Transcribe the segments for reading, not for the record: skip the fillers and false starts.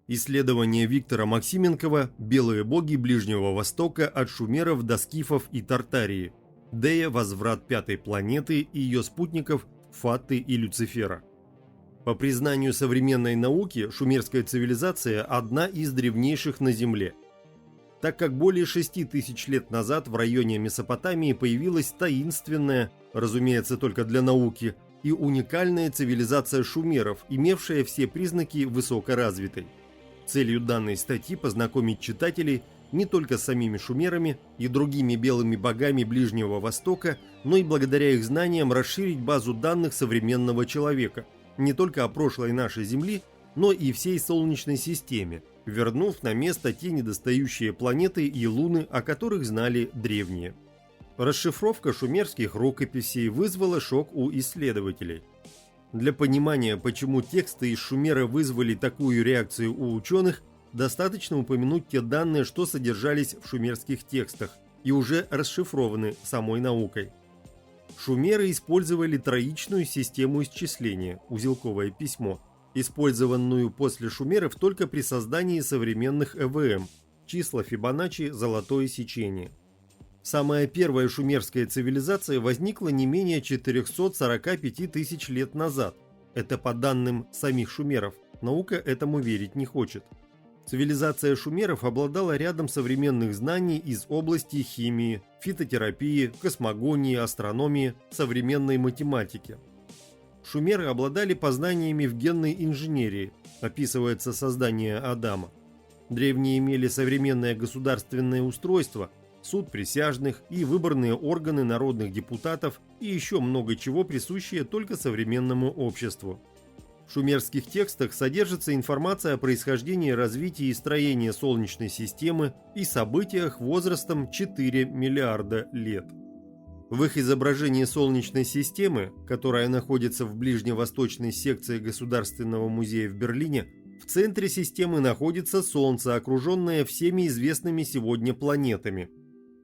Исследование Виктора Максименкова «Белые боги Ближнего Востока от шумеров до скифов и Тартарии. Дея, возврат пятой планеты и ее спутников Фатты и Люцифера». По признанию современной науки, шумерская цивилизация – одна из древнейших на Земле. Так как более 6000 лет назад в районе Месопотамии появилась таинственная, разумеется, только для науки, и уникальная цивилизация шумеров, имевшая все признаки высокоразвитой. Целью данной статьи познакомить читателей не только с самими шумерами и другими белыми богами Ближнего Востока, но и благодаря их знаниям расширить базу данных современного человека, не только о прошлой нашей Земли, но и всей Солнечной системе, вернув на место те недостающие планеты и луны, о которых знали древние. Расшифровка шумерских рукописей вызвала шок у исследователей. Для понимания, почему тексты из Шумера вызвали такую реакцию у ученых, достаточно упомянуть те данные, что содержались в шумерских текстах и уже расшифрованы самой наукой. Шумеры использовали троичную систему исчисления, узелковое письмо, использованную после шумеров только при создании современных ЭВМ, числа Фибоначчи, золотое сечение. Самая первая шумерская цивилизация возникла не менее 445 тысяч лет назад. Это по данным самих шумеров, наука этому верить не хочет. Цивилизация шумеров обладала рядом современных знаний из области химии, фитотерапии, космогонии, астрономии, современной математики. Шумеры обладали познаниями в генной инженерии, описывается создание Адама. Древние имели современное государственное устройство, суд присяжных и выборные органы народных депутатов и еще много чего присущее только современному обществу. В шумерских текстах содержится информация о происхождении, развитии и строении Солнечной системы и событиях возрастом 4 миллиарда лет. В их изображении Солнечной системы, которая находится в ближневосточной секции Государственного музея в Берлине, в центре системы находится Солнце, окруженное всеми известными сегодня планетами.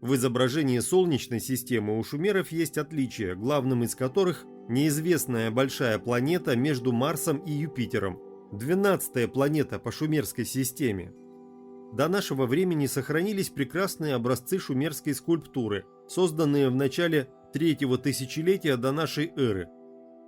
В изображении Солнечной системы у шумеров есть отличия, главным из которых неизвестная большая планета между Марсом и Юпитером, 12-я планета по шумерской системе. До нашего времени сохранились прекрасные образцы шумерской скульптуры, созданные в начале 3-го тысячелетия до нашей эры.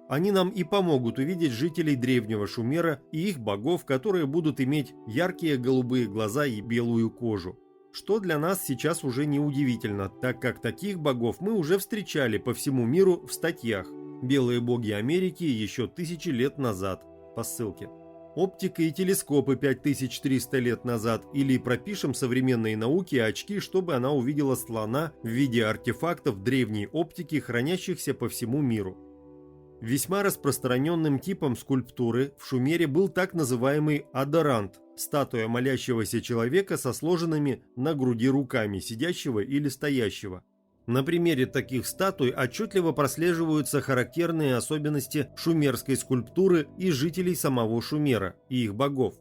Они нам и помогут увидеть жителей древнего Шумера и их богов, которые будут иметь яркие голубые глаза и белую кожу. Что для нас сейчас уже не удивительно, так как таких богов мы уже встречали по всему миру в статьях «Белые боги Америки» еще 1000 лет назад, по ссылке. Оптика и телескопы 5300 лет назад, или пропишем современной науке очки, чтобы она увидела слона в виде артефактов древней оптики, хранящихся по всему миру. Весьма распространенным типом скульптуры в Шумере был так называемый адорант – статуя молящегося человека со сложенными на груди руками, сидящего или стоящего. На примере таких статуй отчетливо прослеживаются характерные особенности шумерской скульптуры и жителей самого Шумера и их богов.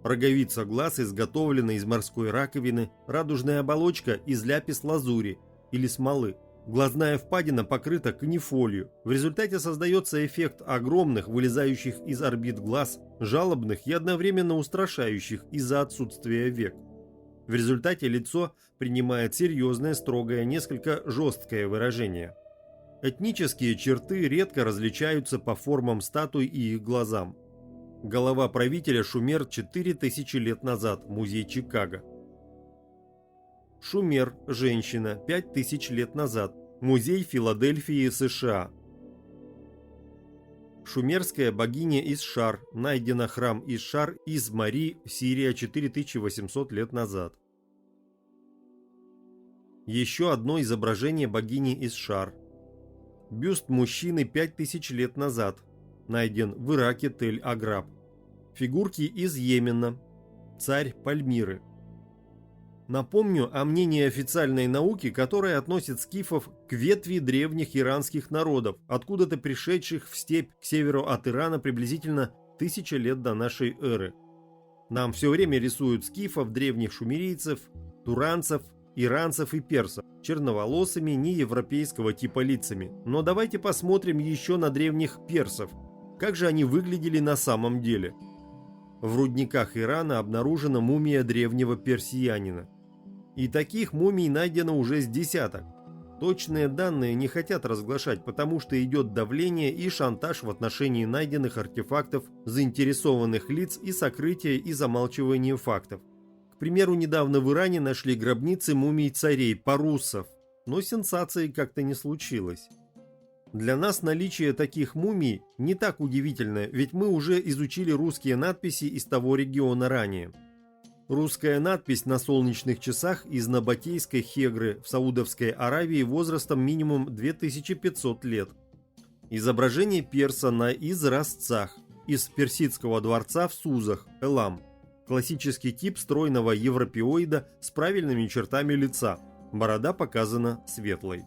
Роговица глаз изготовлена из морской раковины, радужная оболочка из ляпис-лазури или смолы. Глазная впадина покрыта канифолью. В результате создается эффект огромных, вылезающих из орбит глаз, жалобных и одновременно устрашающих из-за отсутствия век. В результате лицо принимает серьезное, строгое, несколько жесткое выражение. Этнические черты редко различаются по формам статуй и их глазам. Голова правителя Шумер 4000 лет назад, музей Чикаго. Шумер, женщина, 5000 лет назад, музей Филадельфии, США. Шумерская богиня Исшар, найдена храм Исшар из Мари, Сирия, 4800 лет назад. Еще одно изображение богини Исшар. Бюст мужчины 5000 лет назад, найден в Ираке, Тель-Аграб. Фигурки из Йемена, царь Пальмиры. Напомню о мнении официальной науки, которая относит скифов к ветви древних иранских народов, откуда-то пришедших в степь к северу от Ирана приблизительно 1000 лет до нашей эры. Нам все время рисуют скифов, древних шумерийцев, туранцев, иранцев и персов, черноволосыми, неевропейского типа лицами. Но давайте посмотрим еще на древних персов. Как же они выглядели на самом деле? В рудниках Ирана обнаружена мумия древнего персиянина. И таких мумий найдено уже с десяток. Точные данные не хотят разглашать, потому что идет давление и шантаж в отношении найденных артефактов заинтересованных лиц и сокрытие и замалчивание фактов. К примеру, недавно в Иране нашли гробницы мумий царей парусов, но сенсации как-то не случилось. Для нас наличие таких мумий не так удивительно, ведь мы уже изучили русские надписи из того региона ранее. Русская надпись на солнечных часах из Набатейской Хегры в Саудовской Аравии возрастом минимум 2500 лет. Изображение перса на изразцах из персидского дворца в Сузах, Элам. Классический тип стройного европеоида с правильными чертами лица. Борода показана светлой.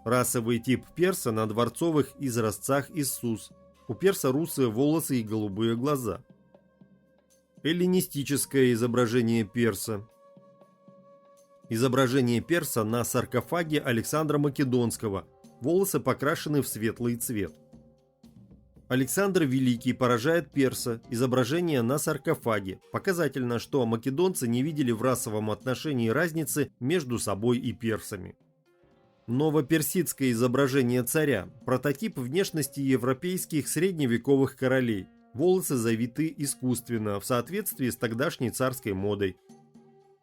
Расовый тип перса на дворцовых изразцах из Суз. У перса русые волосы и голубые глаза. Эллинистическое изображение перса. Изображение перса на саркофаге Александра Македонского. Волосы покрашены в светлый цвет. Александр Великий поражает перса. Изображение на саркофаге. Показательно, что македонцы не видели в расовом отношении разницы между собой и персами. Новоперсидское изображение царя. Прототип внешности европейских средневековых королей. Волосы завиты искусственно, в соответствии с тогдашней царской модой.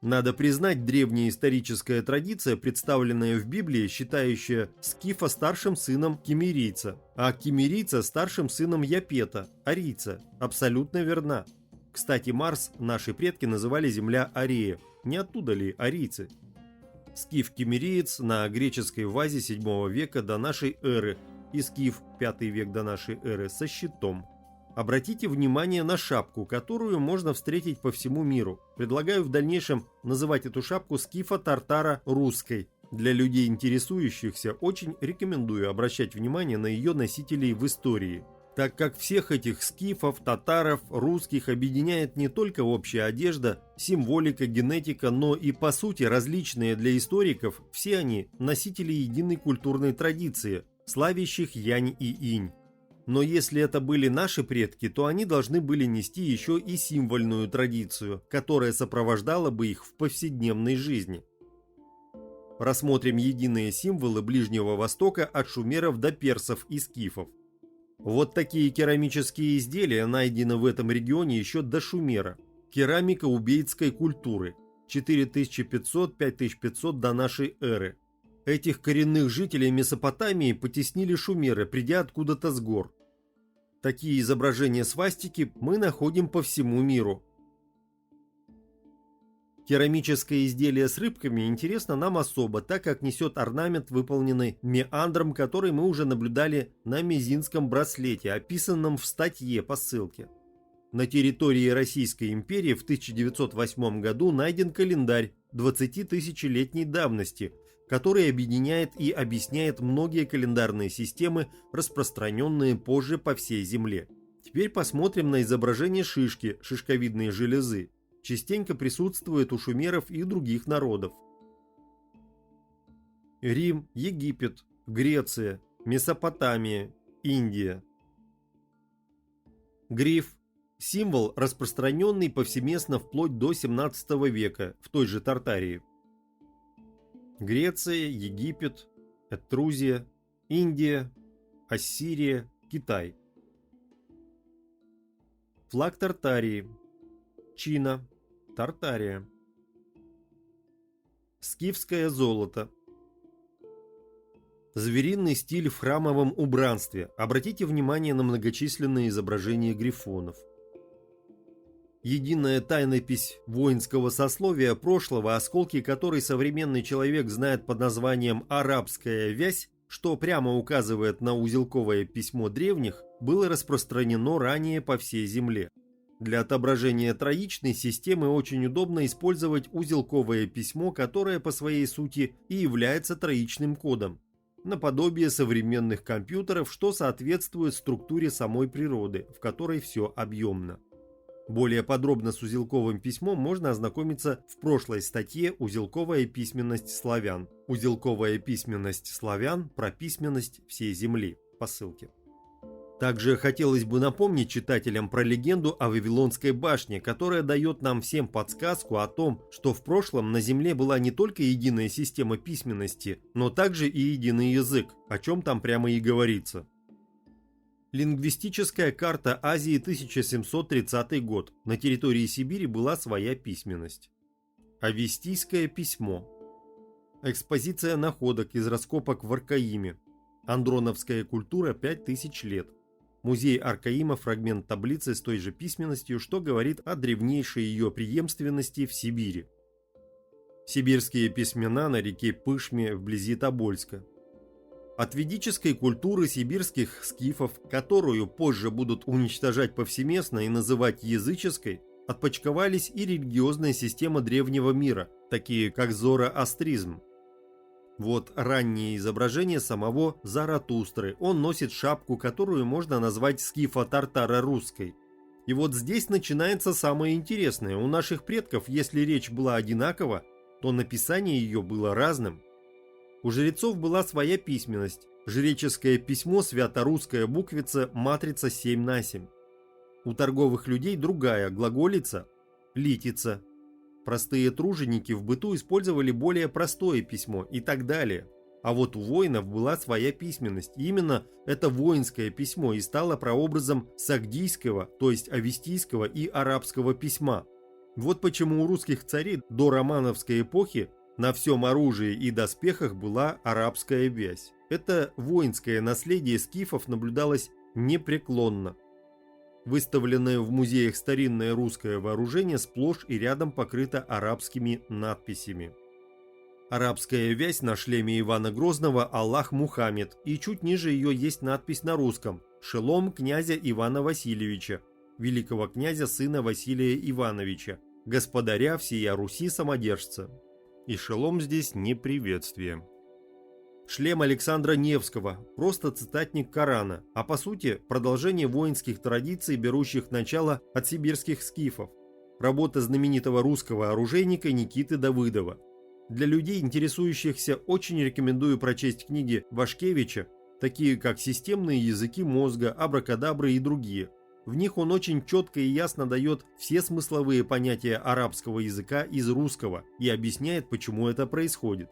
Надо признать, древняя историческая традиция, представленная в Библии, считающая Скифа старшим сыном киммерийца, а киммерийца старшим сыном Япета, арийца, абсолютно верна. Кстати, Марс наши предки называли земля Арея, не оттуда ли арийцы? Скиф-киммериец на греческой вазе 7 века до нашей эры и скиф 5 век до нашей эры со щитом. Обратите внимание на шапку, которую можно встретить по всему миру. Предлагаю в дальнейшем называть эту шапку скифа-тартара русской. Для людей, интересующихся, очень рекомендую обращать внимание на ее носителей в истории, так как всех этих скифов, татаров, русских объединяет не только общая одежда, символика, генетика, но и по сути различные для историков, все они носители единой культурной традиции, славящих янь и инь. Но если это были наши предки, то они должны были нести еще и символьную традицию, которая сопровождала бы их в повседневной жизни. Рассмотрим единые символы Ближнего Востока от шумеров до персов и скифов. Вот такие керамические изделия найдены в этом регионе еще до Шумера. Керамика убейцкой культуры 4500-5500 до нашей эры. Этих коренных жителей Месопотамии потеснили шумеры, придя откуда-то с гор. Такие изображения свастики мы находим по всему миру. Керамическое изделие с рыбками интересно нам особо, так как несет орнамент, выполненный меандром, который мы уже наблюдали на мезинском браслете, описанном в статье по ссылке. На территории Российской империи в 1908 году найден календарь 20-тысячелетней давности, который объединяет и объясняет многие календарные системы, распространенные позже по всей Земле. Теперь посмотрим на изображение шишки, шишковидные железы. Частенько присутствует у шумеров и других народов. Рим, Египет, Греция, Месопотамия, Индия. Гриф – символ, распространенный повсеместно вплоть до 17 века в той же Тартарии. Греция, Египет, Этрузия, Индия, Ассирия, Китай. Флаг Тартарии. Чина, Тартария. Скифское золото. Звериный стиль в храмовом убранстве. Обратите внимание на многочисленные изображения грифонов. Единая тайнопись воинского сословия прошлого, осколки которой современный человек знает под названием «арабская вязь», что прямо указывает на узелковое письмо древних, было распространено ранее по всей земле. Для отображения троичной системы очень удобно использовать узелковое письмо, которое по своей сути и является троичным кодом, наподобие современных компьютеров, что соответствует структуре самой природы, в которой все объемно. Более подробно с узелковым письмом можно ознакомиться в прошлой статье «Узелковая письменность славян». Узелковая письменность славян про письменность всей Земли по ссылке. Также хотелось бы напомнить читателям про легенду о Вавилонской башне, которая дает нам всем подсказку о том, что в прошлом на Земле была не только единая система письменности, но также и единый язык, о чем там прямо и говорится. Лингвистическая карта Азии 1730 год. На территории Сибири была своя письменность. Авестийское письмо. Экспозиция находок из раскопок в Аркаиме. Андроновская культура 5000 лет. Музей Аркаима, фрагмент таблицы с той же письменностью, что говорит о древнейшей ее преемственности в Сибири. Сибирские письмена на реке Пышме вблизи Тобольска. От ведической культуры сибирских скифов, которую позже будут уничтожать повсеместно и называть языческой, отпочковались и религиозная система древнего мира, такие как зороастризм. Вот раннее изображение самого Заратустры. Он носит шапку, которую можно назвать скифо-тартаро-русской. И вот здесь начинается самое интересное. У наших предков, если речь была одинакова, то написание ее было разным. У жрецов была своя письменность. Жреческое письмо, свято-русская буквица, матрица 7/7. У торговых людей другая, глаголица, литица. Простые труженики в быту использовали более простое письмо и так далее. А вот у воинов была своя письменность. И именно это воинское письмо и стало прообразом сагдийского, то есть авестийского и арабского письма. Вот почему у русских царей до романовской эпохи на всем оружии и доспехах была арабская вязь. Это воинское наследие скифов наблюдалось непреклонно. Выставленное в музеях старинное русское вооружение сплошь и рядом покрыто арабскими надписями. Арабская вязь на шлеме Ивана Грозного «Аллах Мухаммед», и чуть ниже ее есть надпись на русском «Шелом князя Ивана Васильевича», великого князя сына Василия Ивановича, господаря всея Руси самодержца. И шелом здесь не приветствие. Шлем Александра Невского – просто цитатник Корана, а по сути продолжение воинских традиций, берущих начало от сибирских скифов. Работа знаменитого русского оружейника Никиты Давыдова. Для людей, интересующихся, очень рекомендую прочесть книги Вашкевича, такие как «Системные языки мозга», «Абракадабры» и другие. В них он очень четко и ясно дает все смысловые понятия арабского языка из русского и объясняет, почему это происходит.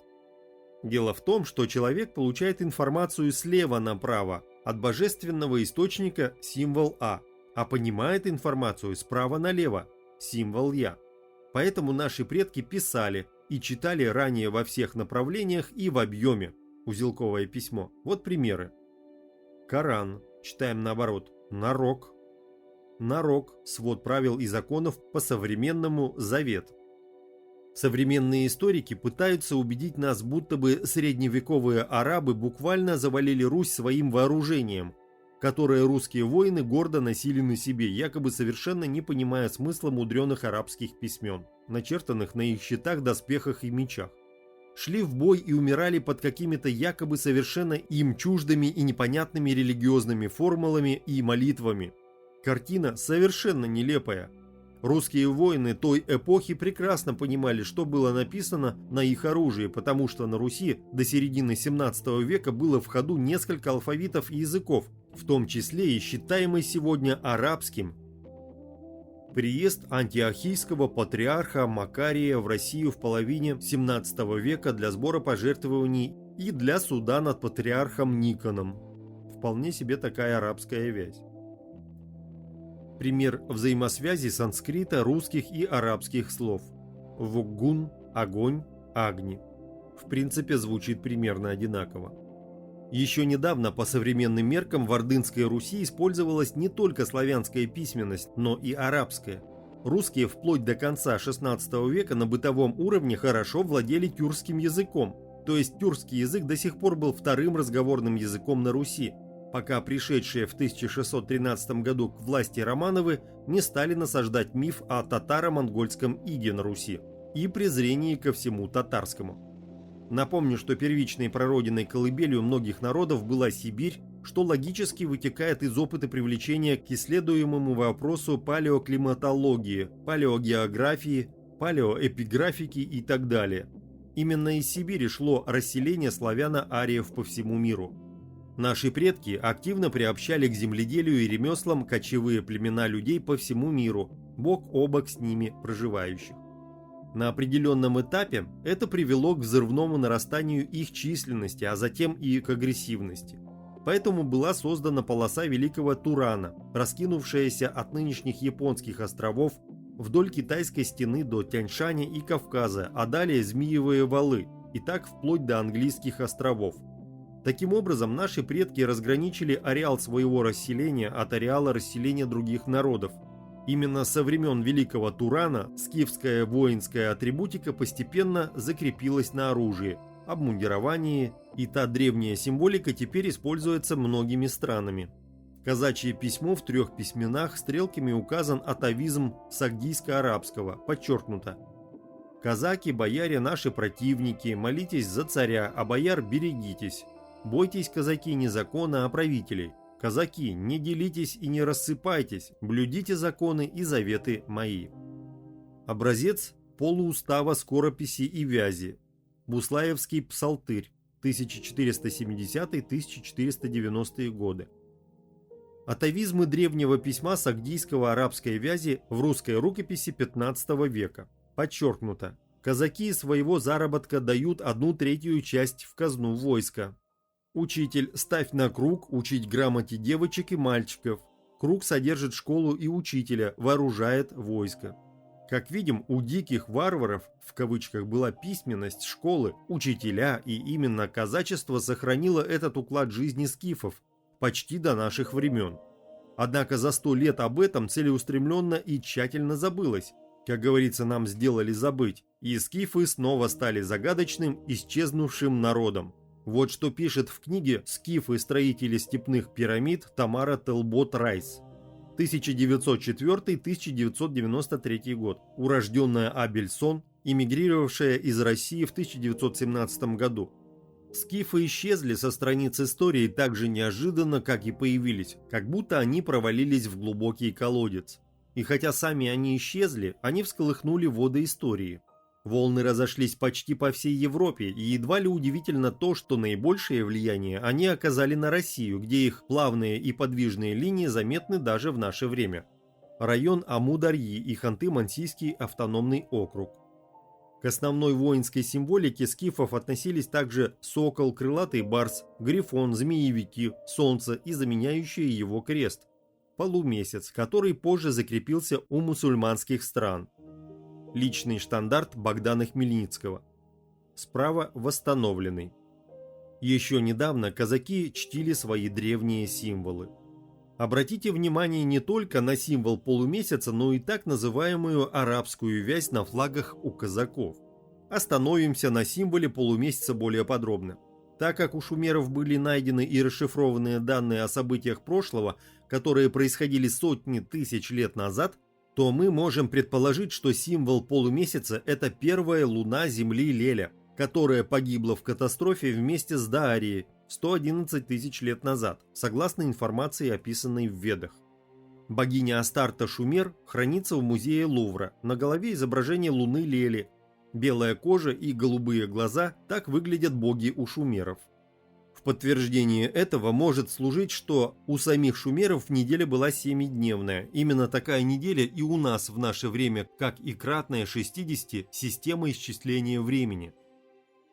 Дело в том, что человек получает информацию слева направо, от божественного источника символ А понимает информацию справа налево, символ Я. Поэтому наши предки писали и читали ранее во всех направлениях и в объеме. Узелковое письмо. Вот примеры. Коран. Читаем наоборот. Нарок. Нарок. Свод правил и законов по современному Завет. Современные историки пытаются убедить нас, будто бы средневековые арабы буквально завалили Русь своим вооружением, которое русские воины гордо носили на себе, якобы совершенно не понимая смысла мудреных арабских письмен, начертанных на их щитах, доспехах и мечах. Шли в бой и умирали под какими-то якобы совершенно им чуждыми и непонятными религиозными формулами и молитвами. Картина совершенно нелепая. Русские воины той эпохи прекрасно понимали, что было написано на их оружии, потому что на Руси до середины 17 века было в ходу несколько алфавитов и языков, в том числе и считаемый сегодня арабским. Приезд антиохийского патриарха Макария в Россию в половине 17 века для сбора пожертвований и для суда над патриархом Никоном. Вполне себе такая арабская вязь. Пример взаимосвязи санскрита, русских и арабских слов. Воггун – огонь, агни. В принципе, звучит примерно одинаково. Еще недавно по современным меркам в Ордынской Руси использовалась не только славянская письменность, но и арабская. Русские вплоть до конца XVI века на бытовом уровне хорошо владели тюркским языком, то есть тюркский язык до сих пор был вторым разговорным языком на Руси, пока пришедшие в 1613 году к власти Романовы не стали насаждать миф о татаро-монгольском иге на Руси и презрении ко всему татарскому. Напомню, что первичной прародиной колыбелью многих народов была Сибирь, что логически вытекает из опыта привлечения к исследуемому вопросу палеоклиматологии, палеогеографии, палеоэпиграфики и так далее. Именно из Сибири шло расселение славяно-ариев по всему миру. Наши предки активно приобщали к земледелию и ремеслам кочевые племена людей по всему миру, бок о бок с ними проживающих. На определенном этапе это привело к взрывному нарастанию их численности, а затем и к агрессивности. Поэтому была создана полоса Великого Турана, раскинувшаяся от нынешних японских островов вдоль Китайской стены до Тяньшаня и Кавказа, а далее Змеевые валы, и так вплоть до Английских островов. Таким образом, наши предки разграничили ареал своего расселения от ареала расселения других народов. Именно со времен Великого Турана скифская воинская атрибутика постепенно закрепилась на оружии, обмундировании, и та древняя символика теперь используется многими странами. Казачье письмо в 3 письменах стрелками указан атавизм сагдийско-арабского, подчеркнуто: «Казаки, бояре наши противники, молитесь за царя, а бояр берегитесь. Бойтесь, казаки, не закона, а правителей. Казаки, не делитесь и не рассыпайтесь, блюдите законы и заветы мои». Образец полуустава скорописи и вязи. Буслаевский псалтырь, 1470-1490 годы. Атавизмы древнего письма сагдийского арабской вязи в русской рукописи 15 века. Подчеркнуто: казаки своего заработка дают 1/3 часть в казну войска. Учитель, ставь на круг учить грамоте девочек и мальчиков. Круг содержит школу и учителя, вооружает войско. Как видим, у диких варваров, в кавычках, была письменность, школы, учителя, и именно казачество сохранило этот уклад жизни скифов почти до наших времен. Однако за 100 лет об этом целеустремленно и тщательно забылось. Как говорится, нам сделали забыть, и скифы снова стали загадочным, исчезнувшим народом. Вот что пишет в книге «Скифы-строители степных пирамид» Тамара Телбот Райс. 1904-1993 год. Урожденная Абельсон, эмигрировавшая из России в 1917 году. Скифы исчезли со страниц истории так же неожиданно, как и появились, как будто они провалились в глубокий колодец. И хотя сами они исчезли, они всколыхнули воды истории. Волны разошлись почти по всей Европе, и едва ли удивительно то, что наибольшее влияние они оказали на Россию, где их плавные и подвижные линии заметны даже в наше время. Район Амударьи и Ханты-Мансийский автономный округ. К основной воинской символике скифов относились также сокол, крылатый барс, грифон, змеевики, солнце и заменяющий его крест, полумесяц, который позже закрепился у мусульманских стран. Личный штандарт Богдана Хмельницкого. Справа восстановленный. Еще недавно казаки чтили свои древние символы. Обратите внимание не только на символ полумесяца, но и так называемую арабскую вязь на флагах у казаков. Остановимся на символе полумесяца более подробно. Так как у шумеров были найдены и расшифрованные данные о событиях прошлого, которые происходили сотни тысяч лет назад, то мы можем предположить, что символ полумесяца – это первая луна Земли Леля, которая погибла в катастрофе вместе с Даарией 111 тысяч лет назад, согласно информации, описанной в Ведах. Богиня Астарта Шумер хранится в музее Лувра, на голове изображение луны Лели. Белая кожа и голубые глаза – так выглядят боги у шумеров. В подтверждение этого может служить, что у самих шумеров неделя была 7-дневная. Именно такая неделя и у нас в наше время, как и кратная 60 система исчисления времени.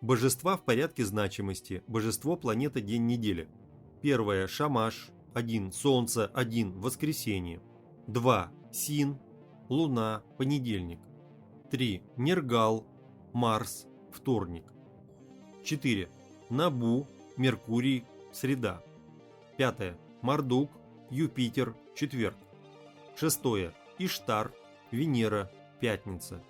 Божества в порядке значимости. Божество планета день недели. 1 – Шамаш, 1 – Солнце, 1 – Воскресенье. 2 – Син, Луна, понедельник. 3 – Нергал, Марс, вторник. 4 – Набу, Меркурий, среда. 5 – Мардук, Юпитер, четверг. 6 – Иштар, Венера, пятница.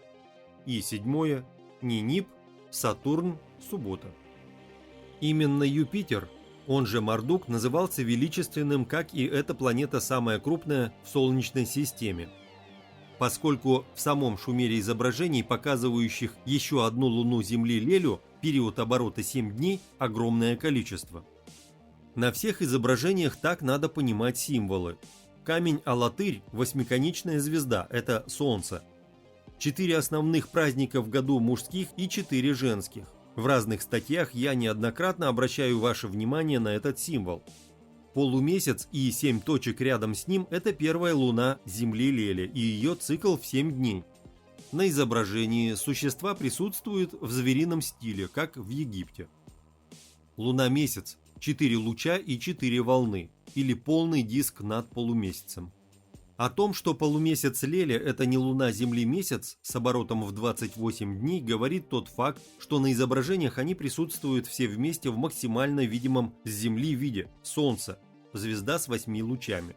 И 7 – Нинип, Сатурн, суббота. Именно Юпитер, он же Мардук, назывался величественным, как и эта планета самая крупная в Солнечной системе, поскольку в самом шумере изображений, показывающих еще одну луну Земли Лелю, период оборота 7 дней, огромное количество. На всех изображениях так надо понимать символы. Камень Алатырь, восьмиконечная звезда, это Солнце. 4 основных праздника в году мужских и 4 женских. В разных статьях я неоднократно обращаю ваше внимание на этот символ. Полумесяц и 7 точек рядом с ним – это первая луна Земли Леля и ее цикл в 7 дней. На изображении существа присутствуют в зверином стиле, как в Египте. Луна-месяц – 4 луча и 4 волны, или полный диск над полумесяцем. О том, что полумесяц Леля – это не луна Земли-месяц с оборотом в 28 дней, говорит тот факт, что на изображениях они присутствуют все вместе в максимально видимом с Земли виде – Солнце, звезда с 8 лучами.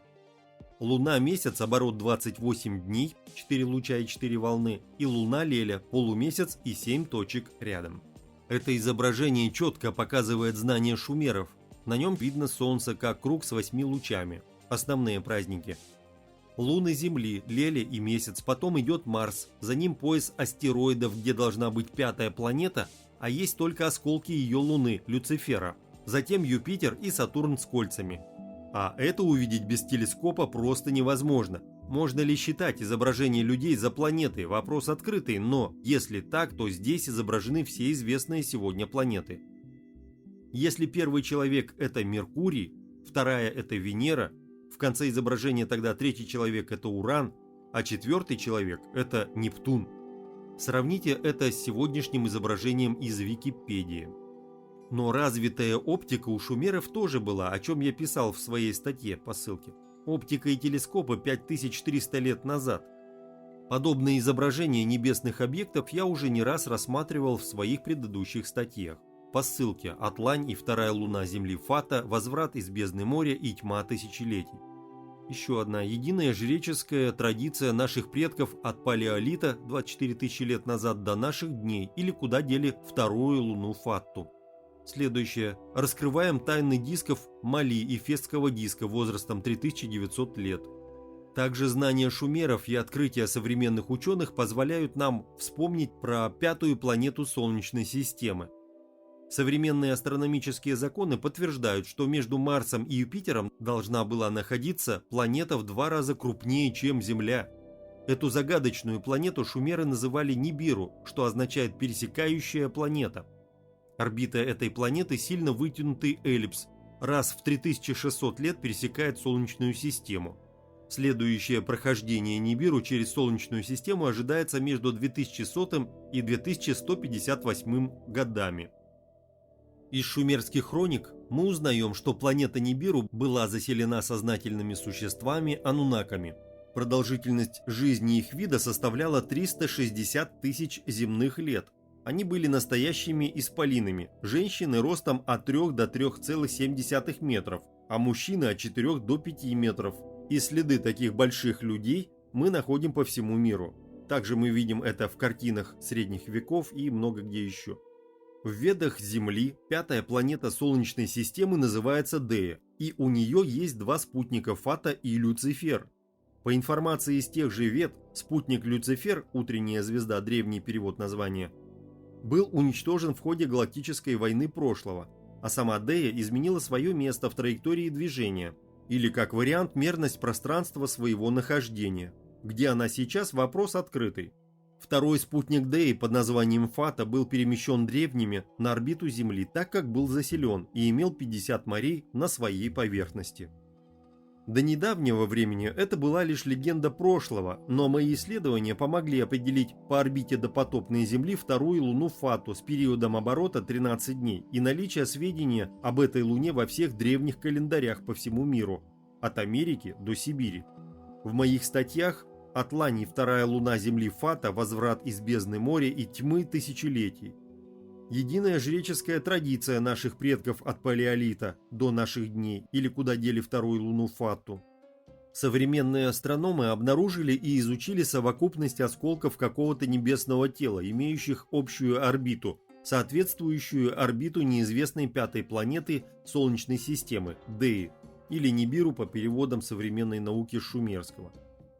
Луна-месяц, оборот 28 дней, 4 луча и 4 волны, и луна Леля, полумесяц и 7 точек рядом. Это изображение четко показывает знание шумеров. На нем видно Солнце как круг с 8 лучами. Основные праздники. Луны Земли, Леля и Месяц, потом идет Марс, за ним пояс астероидов, где должна быть пятая планета, а есть только осколки ее Луны, Люцифера, затем Юпитер и Сатурн с кольцами. А это увидеть без телескопа просто невозможно. Можно ли считать изображение людей за планеты? Вопрос открытый, но если так, то здесь изображены все известные сегодня планеты. Если первый человек – это Меркурий, вторая – это Венера, в конце изображения тогда третий человек – это Уран, а четвертый человек – это Нептун. Сравните это с сегодняшним изображением из Википедии. Но развитая оптика у шумеров тоже была, о чем я писал в своей статье по ссылке. Оптика и телескопы 5300 лет назад. Подобные изображения небесных объектов я уже не раз рассматривал в своих предыдущих статьях. По ссылке «Атлань и вторая луна Земли Фата. Возврат из бездны моря и тьма тысячелетий». Еще одна единая жреческая традиция наших предков от палеолита 24 тысячи лет назад до наших дней, или куда дели вторую луну Фатту. Следующее. Раскрываем тайны дисков Мали и Фесского диска возрастом 3900 лет. Также знания шумеров и открытия современных ученых позволяют нам вспомнить про пятую планету Солнечной системы. Современные астрономические законы подтверждают, что между Марсом и Юпитером должна была находиться планета в 2 раза крупнее, чем Земля. Эту загадочную планету шумеры называли Нибиру, что означает «пересекающая планета». Орбита этой планеты сильно вытянутый эллипс, раз в 3600 лет пересекает Солнечную систему. Следующее прохождение Нибиру через Солнечную систему ожидается между 2100 и 2158 годами. Из шумерских хроник мы узнаем, что планета Нибиру была заселена сознательными существами ануннаками. Продолжительность жизни их вида составляла 360 тысяч земных лет. Они были настоящими исполинами, женщины ростом от 3 до 3,7 метров, а мужчины от 4 до 5 метров. И следы таких больших людей мы находим по всему миру. Также мы видим это в картинах средних веков и много где еще. В Ведах Земли пятая планета Солнечной системы называется Дея, и у нее есть 2 спутника Фата и Люцифер. По информации из тех же Вед, спутник Люцифер, утренняя звезда, древний перевод названия, был уничтожен в ходе галактической войны прошлого, а сама Дея изменила свое место в траектории движения, или как вариант мерность пространства своего нахождения. Где она сейчас – вопрос открытый. Второй спутник Деи под названием Фата был перемещен древними на орбиту Земли, так как был заселен и имел 50 морей на своей поверхности. До недавнего времени это была лишь легенда прошлого, но мои исследования помогли определить по орбите допотопной Земли вторую луну Фату с периодом оборота 13 дней и наличие сведения об этой луне во всех древних календарях по всему миру, от Америки до Сибири. В моих статьях «Атлань и вторая луна Земли Фата. Возврат из бездны моря и тьмы тысячелетий». Единая жреческая традиция наших предков от палеолита до наших дней, или куда дели вторую луну Фатту. Современные астрономы обнаружили и изучили совокупность осколков какого-то небесного тела, имеющих общую орбиту, соответствующую орбиту неизвестной пятой планеты Солнечной системы, Деи, или Нибиру по переводам современной науки шумерского.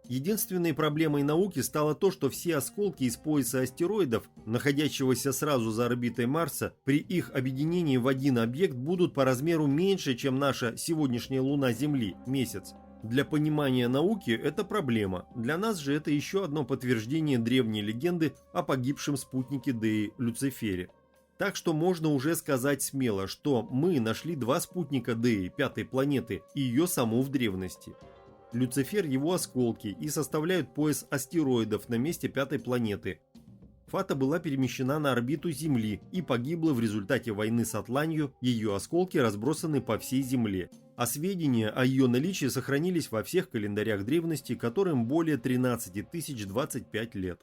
Единственной проблемой науки стало то, что все осколки из пояса астероидов, находящегося сразу за орбитой Марса, при их объединении в один объект будут по размеру меньше, чем наша сегодняшняя Луна Земли, Месяц. Для понимания науки это проблема, для нас же это еще одно подтверждение древней легенды о погибшем спутнике Деи Люцифере. Так что можно уже сказать смело, что мы нашли два спутника Деи, пятой планеты, и ее саму в древности. Люцифер, его осколки и составляют пояс астероидов на месте пятой планеты. Фата была перемещена на орбиту Земли и погибла в результате войны с Атланью, ее осколки разбросаны по всей Земле, а сведения о ее наличии сохранились во всех календарях древности, которым более 13 025 лет.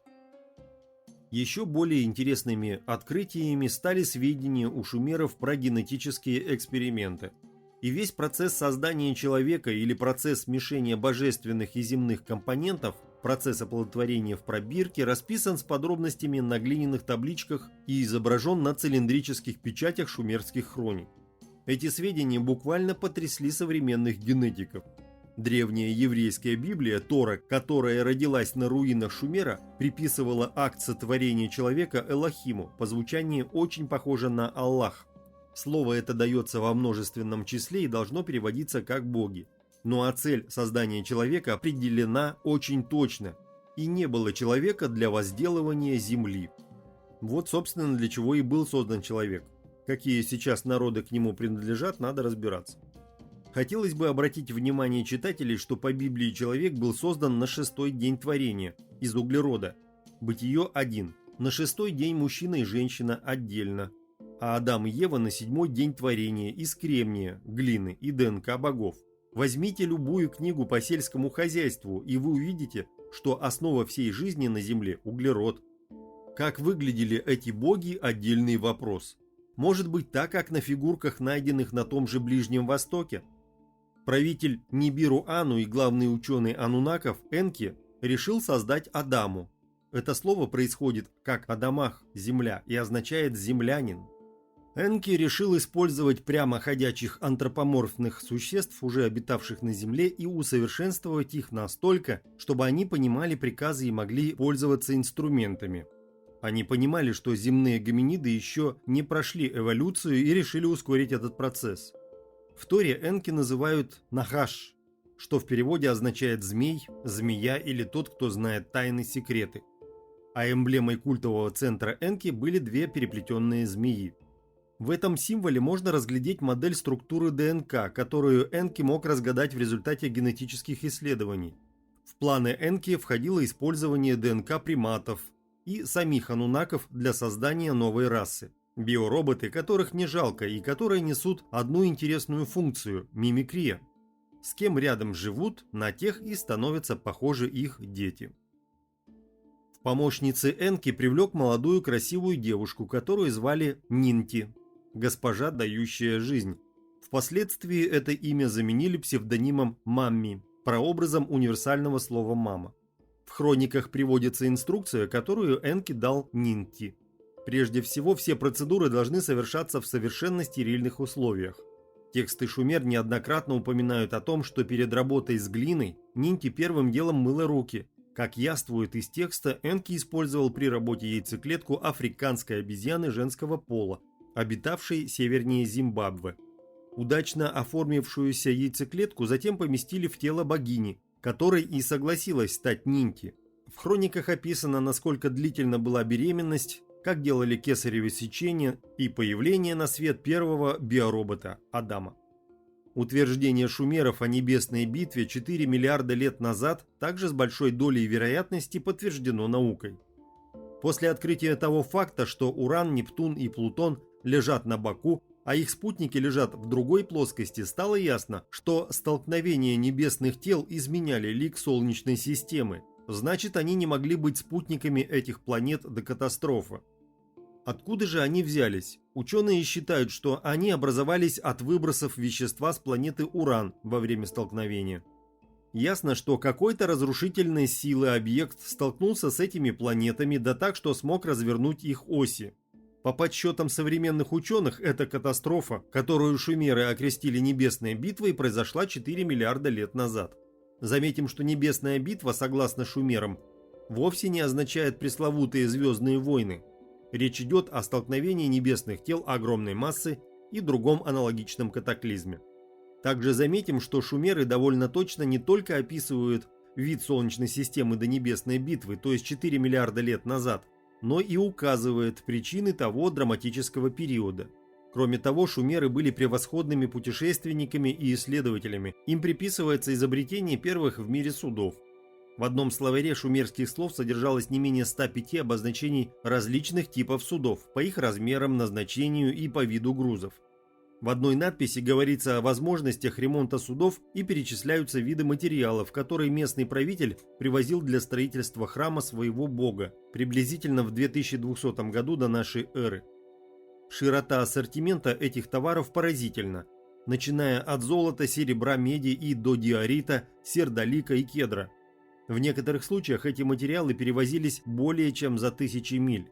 Еще более интересными открытиями стали сведения у шумеров про генетические эксперименты. И весь процесс создания человека или процесс смешения божественных и земных компонентов, процесс оплодотворения в пробирке, расписан с подробностями на глиняных табличках и изображен на цилиндрических печатях шумерских хроник. Эти сведения буквально потрясли современных генетиков. Древняя еврейская Библия Тора, которая родилась на руинах Шумера, приписывала акт сотворения человека Элохиму, по звучанию очень похоже на Аллах. Слово это дается во множественном числе и должно переводиться как «боги». Ну а цель создания человека определена очень точно. И не было человека для возделывания земли. Вот, собственно, для чего и был создан человек. Какие сейчас народы к нему принадлежат, надо разбираться. Хотелось бы обратить внимание читателей, что по Библии человек был создан на 6-й день творения, из углерода. Бытие 1. На 6-й день мужчина и женщина отдельно. А Адам и Ева на 7-й день творения из кремния, глины и ДНК богов. Возьмите любую книгу по сельскому хозяйству, и вы увидите, что основа всей жизни на Земле – углерод. Как выглядели эти боги – отдельный вопрос. Может быть, так, как на фигурках, найденных на том же Ближнем Востоке? Правитель Нибиру-Ану и главный ученый анунаков Энки решил создать Адаму. Это слово происходит как «Адамах» – земля и означает «землянин». Энки решил использовать прямо ходячих антропоморфных существ, уже обитавших на Земле, и усовершенствовать их настолько, чтобы они понимали приказы и могли пользоваться инструментами. Они понимали, что земные гоминиды еще не прошли эволюцию и решили ускорить этот процесс. В Торе Энки называют «нахаш», что в переводе означает «змей», «змея» или «тот, кто знает тайны, секреты». А эмблемой культового центра Энки были две переплетенные змеи. В этом символе можно разглядеть модель структуры ДНК, которую Энки мог разгадать в результате генетических исследований. В планы Энки входило использование ДНК приматов и самих анунаков для создания новой расы. Биороботы, которых не жалко и которые несут одну интересную функцию – мимикрия. С кем рядом живут, на тех и становятся похожи их дети. В помощнице Энки привлек молодую красивую девушку, которую звали Нинти, госпожа, дающая жизнь. Впоследствии это имя заменили псевдонимом Мамми, прообразом универсального слова «мама». В хрониках приводится инструкция, которую Энки дал Нинти. Прежде всего, все процедуры должны совершаться в совершенно стерильных условиях. Тексты Шумер неоднократно упоминают о том, что перед работой с глиной Нинти первым делом мыла руки. Как яствует из текста, Энки использовал при работе яйцеклетку африканской обезьяны женского пола, обитавшей севернее Зимбабве. Удачно оформившуюся яйцеклетку затем поместили в тело богини, которой и согласилась стать Нинти. В хрониках описано, насколько длительно была беременность, как делали кесарево сечение и появление на свет первого биоробота – Адама. Утверждение шумеров о небесной битве 4 миллиарда лет назад также с большой долей вероятности подтверждено наукой. После открытия того факта, что Уран, Нептун и Плутон лежат на боку, а их спутники лежат в другой плоскости, стало ясно, что столкновения небесных тел изменяли лик Солнечной системы. Значит, они не могли быть спутниками этих планет до катастрофы. Откуда же они взялись? Ученые считают, что они образовались от выбросов вещества с планеты Уран во время столкновения. Ясно, что какой-то разрушительной силы объект столкнулся с этими планетами, да так, что смог развернуть их оси. По подсчетам современных ученых, эта катастрофа, которую шумеры окрестили небесной битвой, произошла 4 миллиарда лет назад. Заметим, что небесная битва, согласно шумерам, вовсе не означает пресловутые звездные войны. Речь идет о столкновении небесных тел огромной массы и другом аналогичном катаклизме. Также заметим, что шумеры довольно точно не только описывают вид Солнечной системы до небесной битвы, то есть 4 миллиарда лет назад, но и указывает причины того драматического периода. Кроме того, шумеры были превосходными путешественниками и исследователями. Им приписывается изобретение первых в мире судов. В одном словаре шумерских слов содержалось не менее 105 обозначений различных типов судов по их размерам, назначению и по виду грузов. В одной надписи говорится о возможностях ремонта судов и перечисляются виды материалов, которые местный правитель привозил для строительства храма своего бога, приблизительно в 2200 году до нашей эры. Широта ассортимента этих товаров поразительна, начиная от золота, серебра, меди и до диорита, сердолика и кедра. В некоторых случаях эти материалы перевозились более чем за 1000 миль.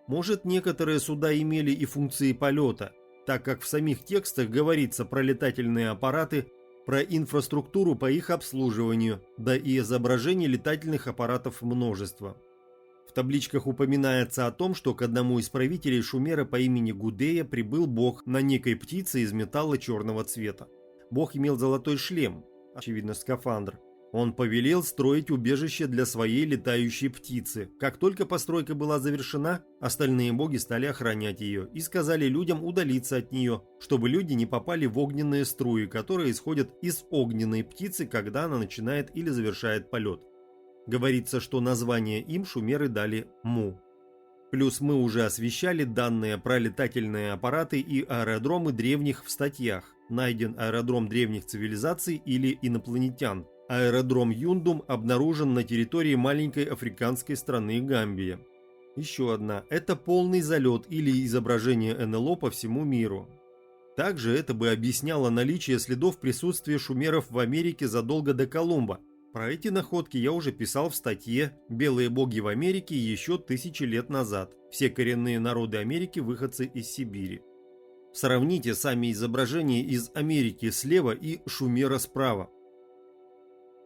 Может, некоторые суда имели и функции полета, так как в самих текстах говорится про летательные аппараты, про инфраструктуру по их обслуживанию, да и изображений летательных аппаратов множество. В табличках упоминается о том, что к одному из правителей Шумера по имени Гудея прибыл бог на некой птице из металла черного цвета. Бог имел золотой шлем, очевидно скафандр. Он повелел строить убежище для своей летающей птицы. Как только постройка была завершена, остальные боги стали охранять ее и сказали людям удалиться от нее, чтобы люди не попали в огненные струи, которые исходят из огненной птицы, когда она начинает или завершает полет. Говорится, что название им шумеры дали Му. Плюс мы уже освещали данные про летательные аппараты и аэродромы древних в статьях. Найден аэродром древних цивилизаций или инопланетян. Аэродром Юндум обнаружен на территории маленькой африканской страны Гамбия. Еще одна – это полный залет или изображение НЛО по всему миру. Также это бы объясняло наличие следов присутствия шумеров в Америке задолго до Колумба. Про эти находки я уже писал в статье «Белые боги в Америке еще 1000 лет назад. Все коренные народы Америки – выходцы из Сибири». Сравните сами изображения из Америки слева и Шумера справа.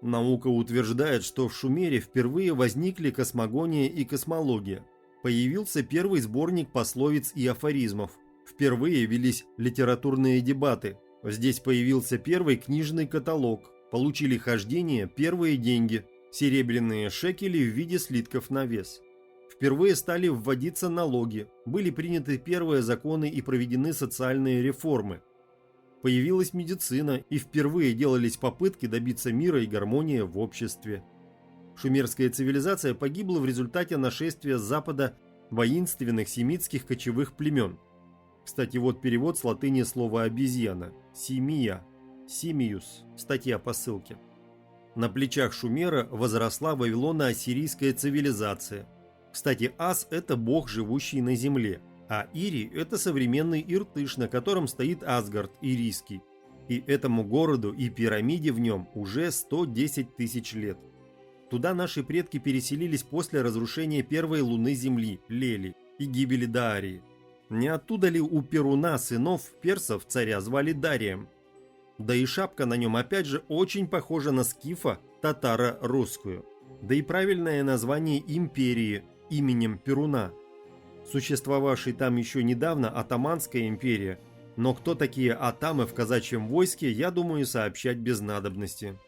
Наука утверждает, что в Шумере впервые возникли космогония и космология. Появился первый сборник пословиц и афоризмов. Впервые велись литературные дебаты. Здесь появился первый книжный каталог. Получили хождение первые деньги, серебряные шекели в виде слитков на вес. Впервые стали вводиться налоги, были приняты первые законы и проведены социальные реформы. Появилась медицина, и впервые делались попытки добиться мира и гармонии в обществе. Шумерская цивилизация погибла в результате нашествия с запада воинственных семитских кочевых племен. Кстати, вот перевод с латыни слова «обезьяна» – «симия», «симиус», статья по ссылке. На плечах Шумера возросла вавилоно-ассирийская цивилизация. Кстати, Ас – это бог, живущий на земле. А Ири – это современный Иртыш, на котором стоит Асгард ирийский. И этому городу и пирамиде в нем уже 110 тысяч лет. Туда наши предки переселились после разрушения первой луны Земли, Лели, и гибели Даарии. Не оттуда ли у Перуна сынов персов царя звали Дарием? Да и шапка на нем опять же очень похожа на скифа татаро-русскую. Да и правильное название империи именем Перуна. Существовавшей там еще недавно Атаманская империя, но кто такие атамы в казачьем войске, я думаю, сообщать без надобности.